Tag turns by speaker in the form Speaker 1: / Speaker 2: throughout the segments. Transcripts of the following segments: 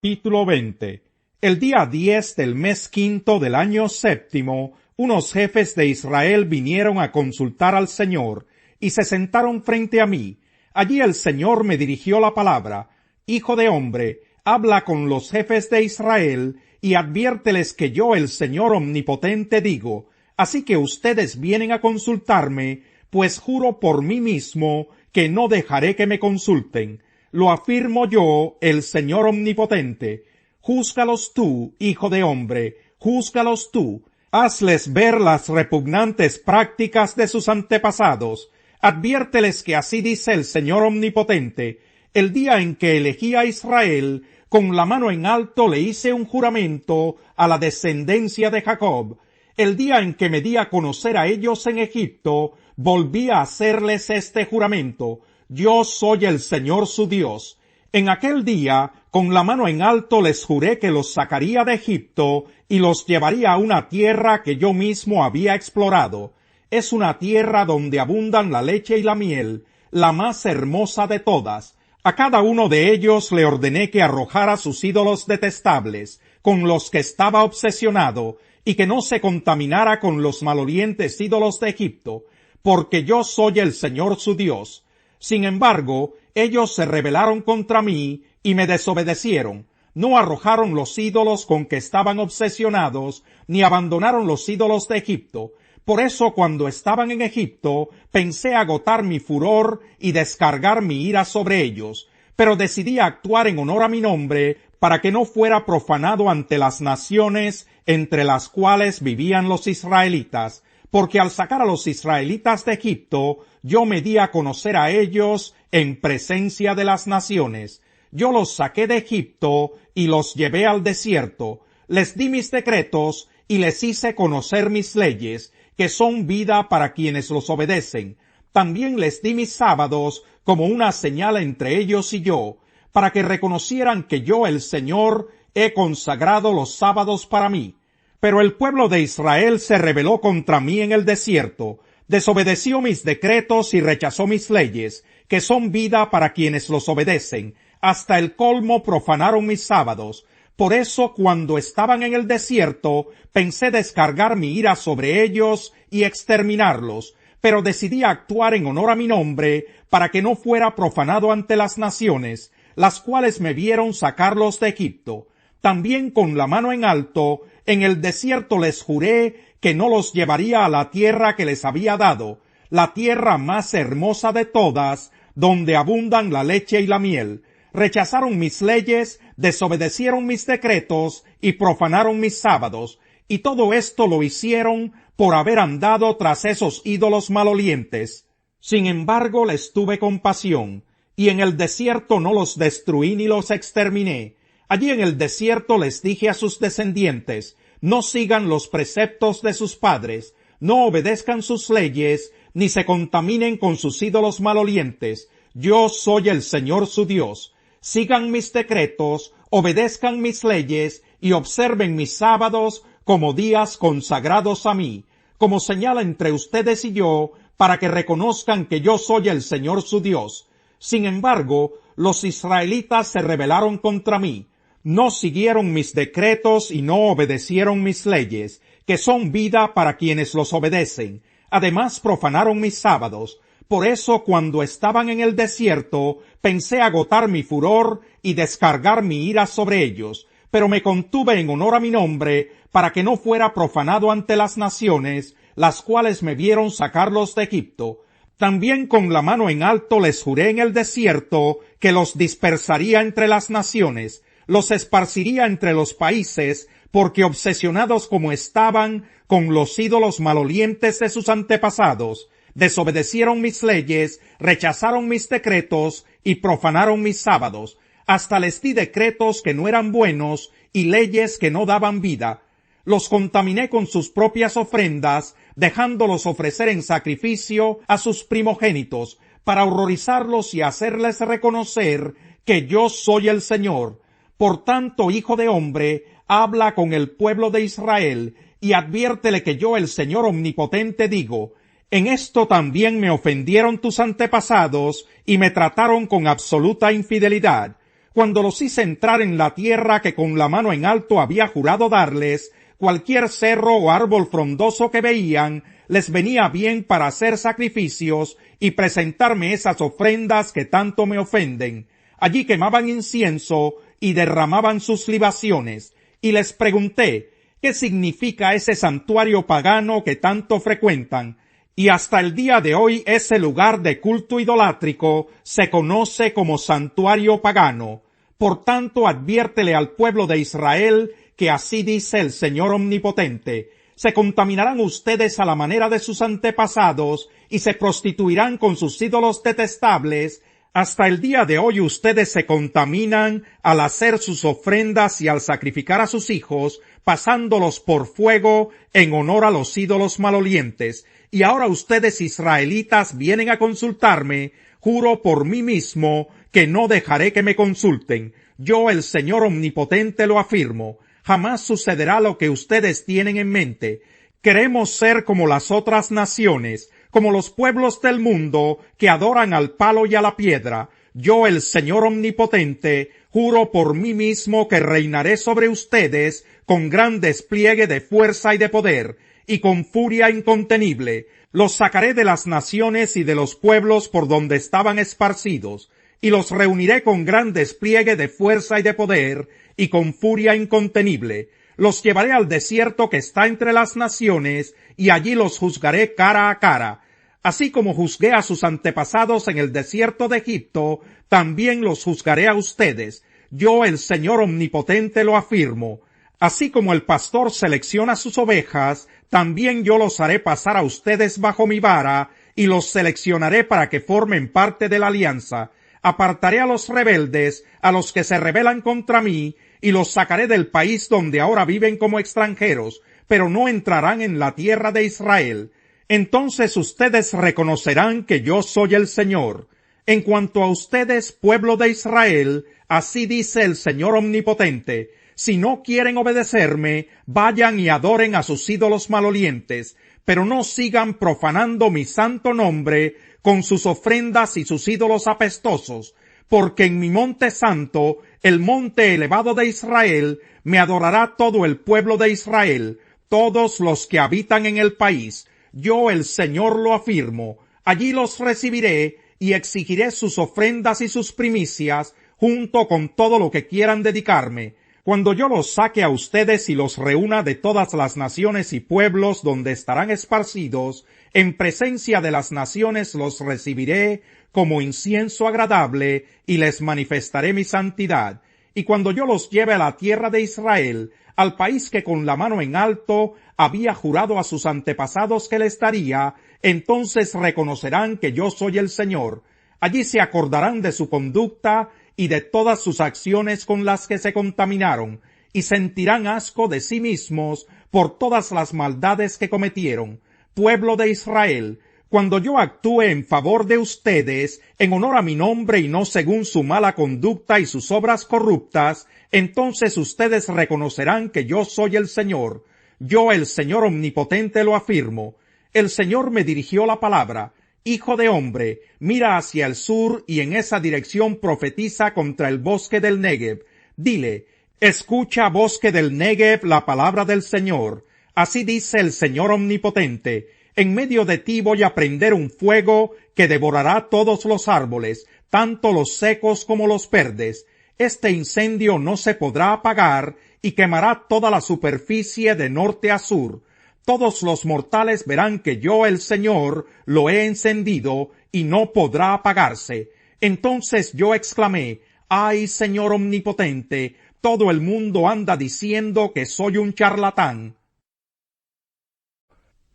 Speaker 1: Capítulo 20. El día 10 del mes quinto del año séptimo, unos jefes de Israel vinieron a consultar al Señor, y se sentaron frente a mí. Allí el Señor me dirigió la palabra: Hijo de hombre, habla con los jefes de Israel, y adviérteles que yo, el Señor omnipotente, digo: así que ustedes vienen a consultarme, pues juro por mí mismo que no dejaré que me consulten. Lo afirmo yo, el Señor omnipotente. Júzgalos tú, hijo de hombre, júzgalos tú. Hazles ver las repugnantes prácticas de sus antepasados. Adviérteles que así dice el Señor omnipotente: el día en que elegí a Israel, con la mano en alto le hice un juramento a la descendencia de Jacob. El día en que me di a conocer a ellos en Egipto, volví a hacerles este juramento: yo soy el Señor su Dios. En aquel día, con la mano en alto les juré que los sacaría de Egipto y los llevaría a una tierra que yo mismo había explorado. Es una tierra donde abundan la leche y la miel, la más hermosa de todas. A cada uno de ellos le ordené que arrojara sus ídolos detestables, con los que estaba obsesionado, y que no se contaminara con los malolientes ídolos de Egipto, porque yo soy el Señor su Dios. Sin embargo, ellos se rebelaron contra mí y me desobedecieron. No arrojaron los ídolos con que estaban obsesionados, ni abandonaron los ídolos de Egipto. Por eso, cuando estaban en Egipto, pensé agotar mi furor y descargar mi ira sobre ellos, pero decidí actuar en honor a mi nombre, para que no fuera profanado ante las naciones entre las cuales vivían los israelitas, porque al sacar a los israelitas de Egipto, yo me di a conocer a ellos en presencia de las naciones. Yo los saqué de Egipto y los llevé al desierto. Les di mis decretos y les hice conocer mis leyes, que son vida para quienes los obedecen. También les di mis sábados como una señal entre ellos y yo, para que reconocieran que yo, el Señor, he consagrado los sábados para mí. Pero el pueblo de Israel se rebeló contra mí en el desierto, desobedeció mis decretos y rechazó mis leyes, que son vida para quienes los obedecen. Hasta el colmo profanaron mis sábados. Por eso, cuando estaban en el desierto, pensé descargar mi ira sobre ellos y exterminarlos, pero decidí actuar en honor a mi nombre, para que no fuera profanado ante las naciones, las cuales me vieron sacarlos de Egipto. También con la mano en alto, en el desierto les juré que no los llevaría a la tierra que les había dado, la tierra más hermosa de todas, donde abundan la leche y la miel. Rechazaron mis leyes, desobedecieron mis decretos y profanaron mis sábados, y todo esto lo hicieron por haber andado tras esos ídolos malolientes. Sin embargo, les tuve compasión, y en el desierto no los destruí ni los exterminé. Allí en el desierto les dije a sus descendientes: no sigan los preceptos de sus padres, no obedezcan sus leyes, ni se contaminen con sus ídolos malolientes. Yo soy el Señor su Dios. Sigan mis decretos, obedezcan mis leyes y observen mis sábados como días consagrados a mí, como señal entre ustedes y yo, para que reconozcan que yo soy el Señor su Dios. Sin embargo, los israelitas se rebelaron contra mí. No siguieron mis decretos y no obedecieron mis leyes, que son vida para quienes los obedecen. Además, profanaron mis sábados. Por eso, cuando estaban en el desierto, pensé agotar mi furor y descargar mi ira sobre ellos, pero me contuve en honor a mi nombre, para que no fuera profanado ante las naciones, las cuales me vieron sacarlos de Egipto. También con la mano en alto les juré en el desierto que los dispersaría entre las naciones, los esparciría entre los países, porque obsesionados como estaban con los ídolos malolientes de sus antepasados, desobedecieron mis leyes, rechazaron mis decretos y profanaron mis sábados. Hasta les di decretos que no eran buenos y leyes que no daban vida. Los contaminé con sus propias ofrendas, dejándolos ofrecer en sacrificio a sus primogénitos, para horrorizarlos y hacerles reconocer que yo soy el Señor. Por tanto, hijo de hombre, habla con el pueblo de Israel y adviértele que yo, el Señor omnipotente, digo: en esto también me ofendieron tus antepasados y me trataron con absoluta infidelidad. cuando los hice entrar en la tierra que con la mano en alto había jurado darles, cualquier cerro o árbol frondoso que veían, les venía bien para hacer sacrificios y presentarme esas ofrendas que tanto me ofenden. Allí quemaban incienso y derramaban sus libaciones. Y les pregunté, ¿qué significa ese santuario pagano que tanto frecuentan? Y hasta el día de hoy ese lugar de culto idolátrico se conoce como santuario pagano. Por tanto, adviértele al pueblo de Israel que así dice el Señor Omnipotente: se contaminarán ustedes a la manera de sus antepasados y se prostituirán con sus ídolos detestables. Hasta el día de hoy ustedes se contaminan al hacer sus ofrendas y al sacrificar a sus hijos, pasándolos por fuego en honor a los ídolos malolientes. Y ahora ustedes, israelitas, vienen a consultarme. Juro por mí mismo que no dejaré que me consulten. Yo, el Señor Omnipotente, lo afirmo. Jamás sucederá lo que ustedes tienen en mente. Queremos ser como las otras naciones, como los pueblos del mundo que adoran al palo y a la piedra. Yo, el Señor Omnipotente, juro por mí mismo que reinaré sobre ustedes con gran despliegue de fuerza y de poder, y con furia incontenible. Los sacaré de las naciones y de los pueblos por donde estaban esparcidos, y los reuniré con gran despliegue de fuerza y de poder, y con furia incontenible. Los llevaré al desierto que está entre las naciones, y allí los juzgaré cara a cara. Así como juzgué a sus antepasados en el desierto de Egipto, también los juzgaré a ustedes. Yo, el Señor Omnipotente, lo afirmo. Así como el pastor selecciona sus ovejas, también yo los haré pasar a ustedes bajo mi vara, y los seleccionaré para que formen parte de la alianza. Apartaré a los rebeldes, a los que se rebelan contra mí, y los sacaré del país donde ahora viven como extranjeros, pero no entrarán en la tierra de Israel. Entonces ustedes reconocerán que yo soy el Señor. En cuanto a ustedes, pueblo de Israel, así dice el Señor Omnipotente: si no quieren obedecerme, vayan y adoren a sus ídolos malolientes, pero no sigan profanando mi santo nombre con sus ofrendas y sus ídolos apestosos, porque en mi monte santo, el monte elevado de Israel, me adorará todo el pueblo de Israel, todos los que habitan en el país. Yo, el Señor, lo afirmo. Allí los recibiré y exigiré sus ofrendas y sus primicias, junto con todo lo que quieran dedicarme. Cuando yo los saque a ustedes y los reúna de todas las naciones y pueblos donde estarán esparcidos, en presencia de las naciones los recibiré como incienso agradable y les manifestaré mi santidad. Y cuando yo los lleve a la tierra de Israel, al país que con la mano en alto había jurado a sus antepasados que les daría, entonces reconocerán que yo soy el Señor. Allí se acordarán de su conducta y de todas sus acciones con las que se contaminaron, y sentirán asco de sí mismos por todas las maldades que cometieron. Pueblo de Israel, cuando yo actúe en favor de ustedes, en honor a mi nombre y no según su mala conducta y sus obras corruptas, entonces ustedes reconocerán que yo soy el Señor. Yo, el Señor Omnipotente, lo afirmo. El Señor me dirigió la palabra: Hijo de hombre, mira hacia el sur y en esa dirección profetiza contra el bosque del Negev. Dile: escucha, bosque del Negev, la palabra del Señor. Así dice el Señor Omnipotente: en medio de ti voy a prender un fuego que devorará todos los árboles, tanto los secos como los verdes. Este incendio no se podrá apagar y quemará toda la superficie de norte a sur. Todos los mortales verán que yo, el Señor, lo he encendido y no podrá apagarse. Entonces yo exclamé: ¡ay, Señor Omnipotente! Todo el mundo anda diciendo que soy un charlatán.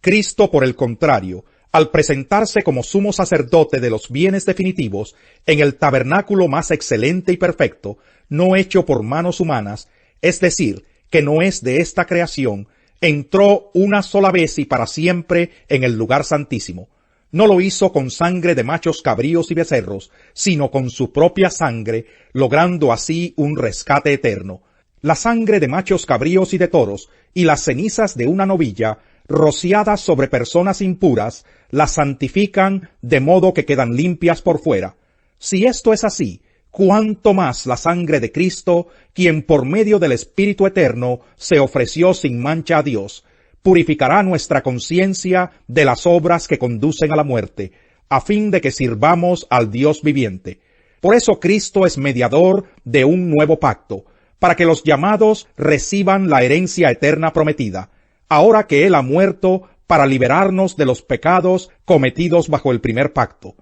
Speaker 1: Cristo, por el contrario, al presentarse como sumo sacerdote de los bienes definitivos, en el tabernáculo más excelente y perfecto, no hecho por manos humanas, es decir, que no es de esta creación, entró una sola vez y para siempre en el lugar santísimo. No lo hizo con sangre de machos cabríos y becerros, sino con su propia sangre, logrando así un rescate eterno. La sangre de machos cabríos y de toros, y las cenizas de una novilla, rociadas sobre personas impuras, las santifican de modo que quedan limpias por fuera. Si esto es así, cuánto más la sangre de Cristo, quien por medio del Espíritu Eterno se ofreció sin mancha a Dios, purificará nuestra conciencia de las obras que conducen a la muerte, a fin de que sirvamos al Dios viviente. Por eso Cristo es mediador de un nuevo pacto, para que los llamados reciban la herencia eterna prometida, ahora que Él ha muerto para liberarnos de los pecados cometidos bajo el primer pacto.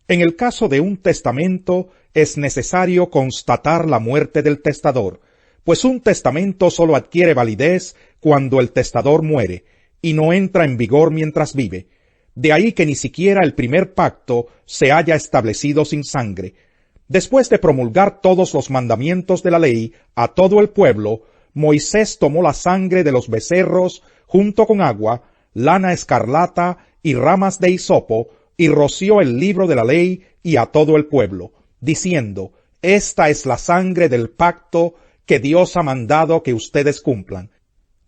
Speaker 1: En el caso de un testamento, es necesario constatar la muerte del testador, pues un testamento solo adquiere validez cuando el testador muere, y no entra en vigor mientras vive. De ahí que ni siquiera el primer pacto se haya establecido sin sangre. Después de promulgar todos los mandamientos de la ley a todo el pueblo, Moisés tomó la sangre de los becerros junto con agua, lana escarlata y ramas de hisopo, y roció el libro de la ley y a todo el pueblo, diciendo: Esta es la sangre del pacto que Dios ha mandado que ustedes cumplan.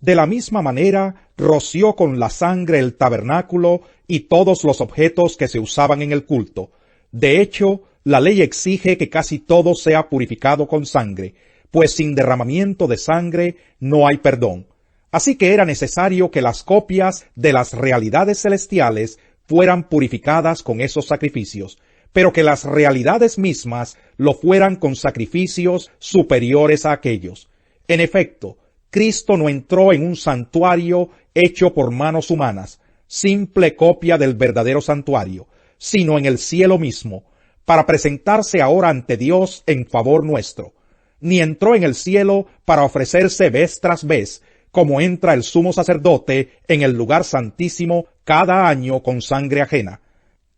Speaker 1: De la misma manera, roció con la sangre el tabernáculo y todos los objetos que se usaban en el culto. De hecho, la ley exige que casi todo sea purificado con sangre, pues sin derramamiento de sangre no hay perdón. Así que era necesario que las copias de las realidades celestiales fueran purificadas con esos sacrificios, pero que las realidades mismas lo fueran con sacrificios superiores a aquellos. En efecto, Cristo no entró en un santuario hecho por manos humanas, simple copia del verdadero santuario, sino en el cielo mismo, para presentarse ahora ante Dios en favor nuestro. Ni entró en el cielo para ofrecerse vez tras vez, como entra el sumo sacerdote en el lugar santísimo cada año con sangre ajena.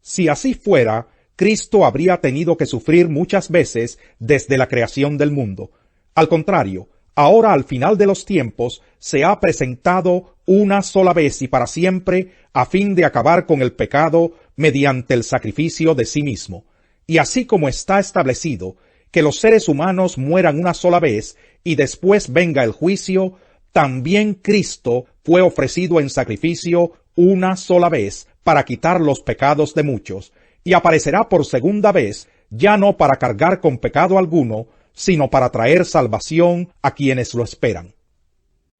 Speaker 1: Si así fuera, Cristo habría tenido que sufrir muchas veces desde la creación del mundo. Al contrario, ahora al final de los tiempos se ha presentado una sola vez y para siempre a fin de acabar con el pecado mediante el sacrificio de sí mismo. Y así como está establecido que los seres humanos mueran una sola vez y después venga el juicio, también Cristo fue ofrecido en sacrificio una sola vez para quitar los pecados de muchos, y aparecerá por segunda vez, ya no para cargar con pecado alguno, sino para traer salvación a quienes lo esperan.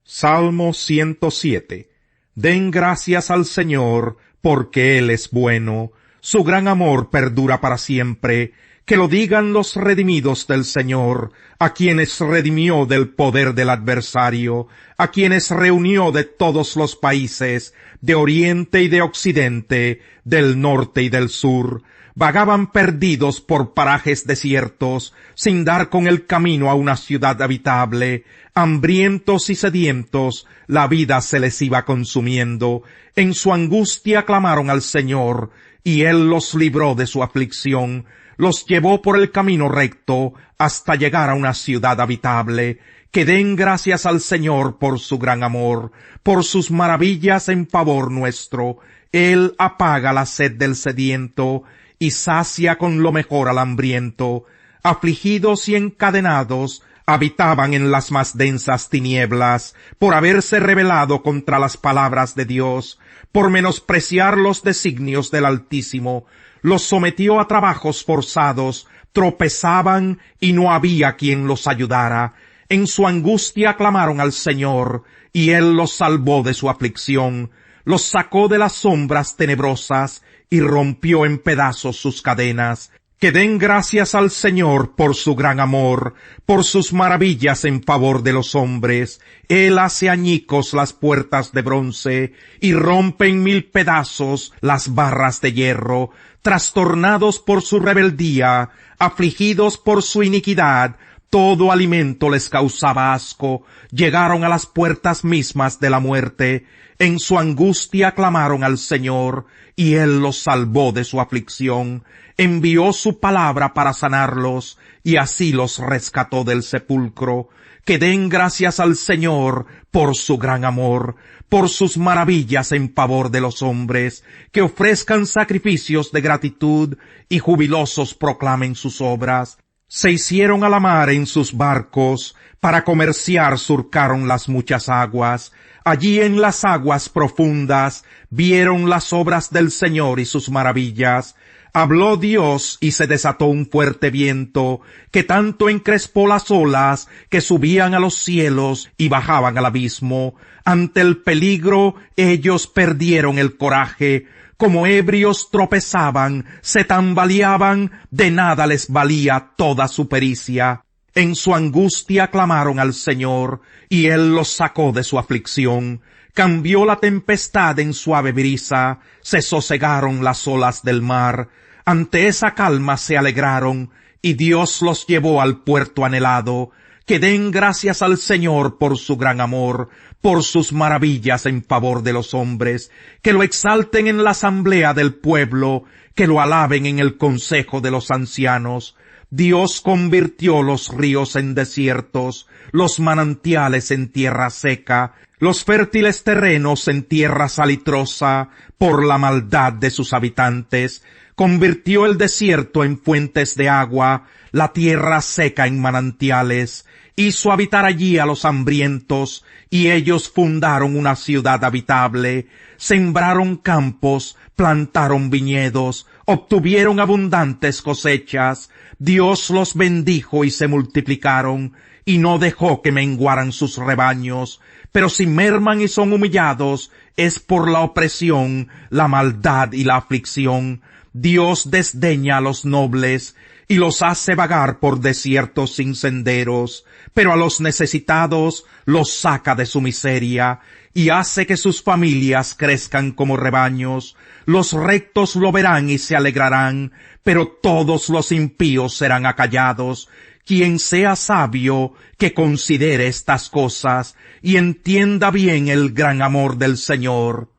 Speaker 1: Salmo 107. Den gracias al Señor, porque Él es bueno, su gran amor perdura para siempre. Que lo digan los redimidos del Señor, a quienes redimió del poder del adversario, a quienes reunió de todos los países, de oriente y de occidente, del norte y del sur. Vagaban perdidos por parajes desiertos, sin dar con el camino a una ciudad habitable. Hambrientos y sedientos, la vida se les iba consumiendo. En su angustia clamaron al Señor, y Él los libró de su aflicción. Los llevó por el camino recto hasta llegar a una ciudad habitable. Que den gracias al Señor por su gran amor, por sus maravillas en favor nuestro. Él apaga la sed del sediento y sacia con lo mejor al hambriento. Afligidos y encadenados, habitaban en las más densas tinieblas, por haberse rebelado contra las palabras de Dios, por menospreciar los designios del Altísimo. Los sometió a trabajos forzados, tropezaban y no había quien los ayudara. En su angustia clamaron al Señor, y Él los salvó de su aflicción. Los sacó de las sombras tenebrosas, y rompió en pedazos sus cadenas. Que den gracias al Señor por su gran amor, por sus maravillas en favor de los hombres. Él hace añicos las puertas de bronce, y rompe en mil pedazos las barras de hierro. Trastornados por su rebeldía, afligidos por su iniquidad, todo alimento les causaba asco, llegaron a las puertas mismas de la muerte. En su angustia clamaron al Señor, y Él los salvó de su aflicción. Envió su palabra para sanarlos, y así los rescató del sepulcro. Que den gracias al Señor por su gran amor, por sus maravillas en favor de los hombres. Que ofrezcan sacrificios de gratitud, y jubilosos proclamen sus obras. Se hicieron a la mar en sus barcos, para comerciar surcaron las muchas aguas. Allí en las aguas profundas vieron las obras del Señor y sus maravillas. Habló Dios y se desató un fuerte viento, que tanto encrespó las olas que subían a los cielos y bajaban al abismo. Ante el peligro ellos perdieron el coraje, como ebrios tropezaban, se tambaleaban, de nada les valía toda su pericia. En su angustia clamaron al Señor, y Él los sacó de su aflicción. Cambió la tempestad en suave brisa, se sosegaron las olas del mar. Ante esa calma se alegraron, y Dios los llevó al puerto anhelado. Que den gracias al Señor por su gran amor, por sus maravillas en favor de los hombres, que lo exalten en la asamblea del pueblo, que lo alaben en el consejo de los ancianos. Dios convirtió los ríos en desiertos, los manantiales en tierra seca, los fértiles terrenos en tierra salitrosa, por la maldad de sus habitantes. Convirtió el desierto en fuentes de agua, la tierra seca en manantiales. Hizo habitar allí a los hambrientos, y ellos fundaron una ciudad habitable. Sembraron campos, plantaron viñedos, obtuvieron abundantes cosechas. Dios los bendijo y se multiplicaron, y no dejó que menguaran sus rebaños. Pero si merman y son humillados, es por la opresión, la maldad y la aflicción. Dios desdeña a los nobles, y los hace vagar por desiertos sin senderos, pero a los necesitados los saca de su miseria, y hace que sus familias crezcan como rebaños. Los rectos lo verán y se alegrarán, pero todos los impíos serán acallados. Quien sea sabio, que considere estas cosas, y entienda bien el gran amor del Señor.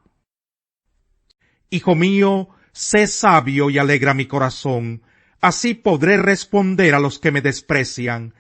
Speaker 1: Hijo mío, sé sabio y alegra mi corazón, así podré responder a los que me desprecian.